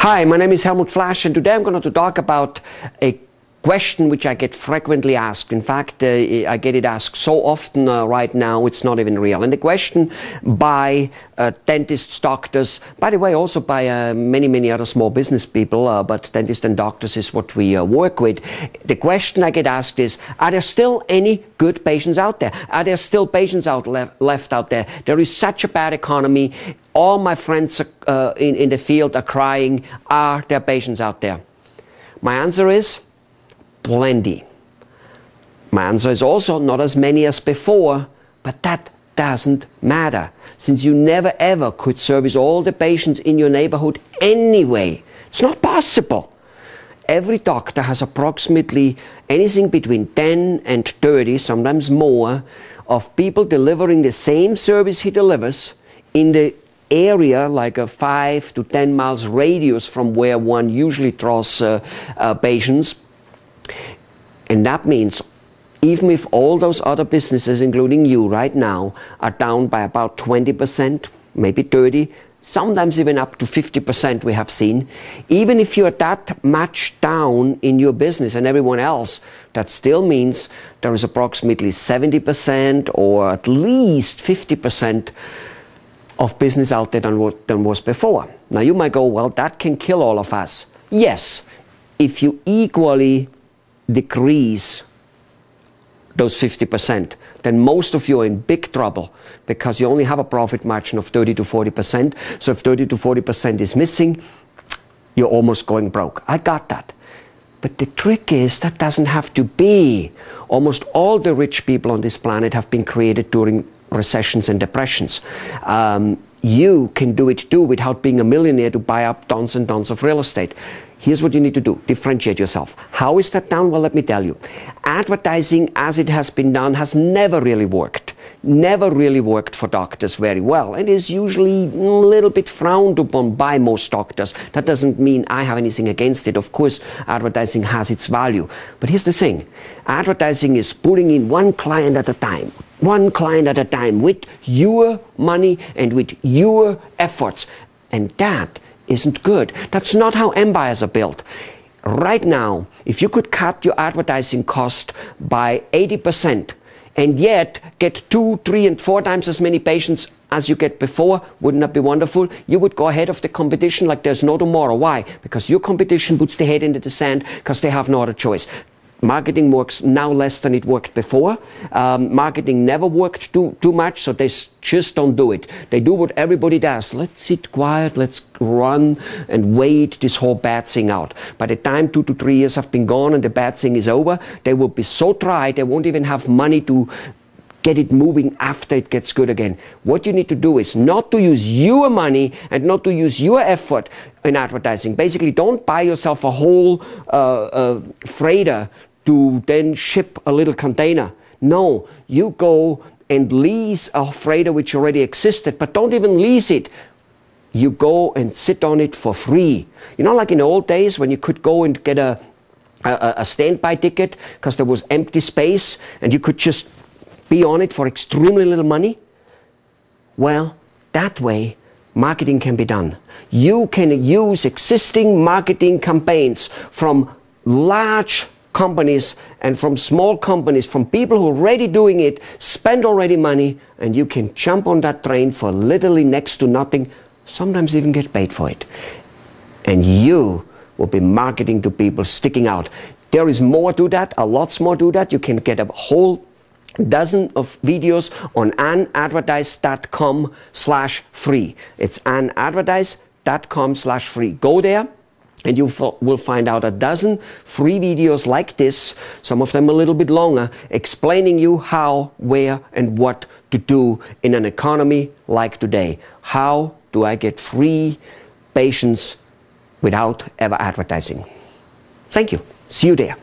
Hi, my name is Helmut Flasch, and today I'm going to talk about a question which I get frequently asked. In fact, I get it asked so often right now, it's not even real. And the question by dentists, doctors, by the way, also by many other small business people, but dentists and doctors is what we work with. The question I get asked is, are there still any good patients out there? Are there still patients left out there? There is such a bad economy. All my friends in the field are crying. Are there patients out there? My answer is plenty. My answer is also not as many as before, but that doesn't matter, since you never ever could service all the patients in your neighborhood anyway. It's not possible. Every doctor has approximately anything between 10 and 30, sometimes more, of people delivering the same service he delivers in the area, like a 5 to 10 miles radius from where one usually draws patients. And that means even if all those other businesses, including you right now, are down by about 20%, maybe 30%, sometimes even up to 50% we have seen, even if you're that much down in your business and everyone else, that still means there is approximately 70% or at least 50% of business out there than was before. Now you might go, well, that can kill all of us. Yes, if you equally decrease those 50%, then most of you are in big trouble, because you only have a profit margin of 30 to 40%. So if 30 to 40% is missing, you're almost going broke. I got that. But the trick is that doesn't have to be. Almost all the rich people on this planet have been created during recessions and depressions. You can do it too without being a millionaire to buy up tons and tons of real estate. Here's what you need to do. Differentiate yourself. How is that done? Well, let me tell you. Advertising as it has been done has never really worked. Never really worked for doctors very well, and is usually a little bit frowned upon by most doctors. That doesn't mean I have anything against it. Of course, advertising has its value. But here's the thing. Advertising is pulling in one client at a time. One client at a time with your money and with your efforts. And that isn't good. That's not how empires are built. Right now, if you could cut your advertising cost by 80%, and yet get 2, 3, and 4 times as many patients as you get before, wouldn't that be wonderful? You would go ahead of the competition like there's no tomorrow. Why? Because your competition puts their head into the sand because they have no other choice. Marketing works now less than it worked before. Marketing never worked too much, so they just don't do it. They do what everybody does. Let's sit quiet, let's run and wait this whole bad thing out. By the time 2 to 3 years have been gone and the bad thing is over, they will be so dry they won't even have money to get it moving after it gets good again. What you need to do is not to use your money and not to use your effort in advertising. Basically, don't buy yourself a whole freighter to then ship a little container. No, you go and lease a freighter which already existed, but don't even lease it. You go and sit on it for free. You know, like in the old days when you could go and get a standby ticket because there was empty space and you could just be on it for extremely little money? Well, that way marketing can be done. You can use existing marketing campaigns from large companies and from small companies, from people who are already doing it, spend already money, and you can jump on that train for literally next to nothing, sometimes even get paid for it. And you will be marketing to people, sticking out. There is more to that, a lot more to that. You can get a whole dozen of videos on anadvertise.com/free. It's anadvertise.com/free. Go there and you will find out a dozen free videos like this, some of them a little bit longer, explaining you how, where, and what to do in an economy like today. How do I get free patients without ever advertising? Thank you. See you there.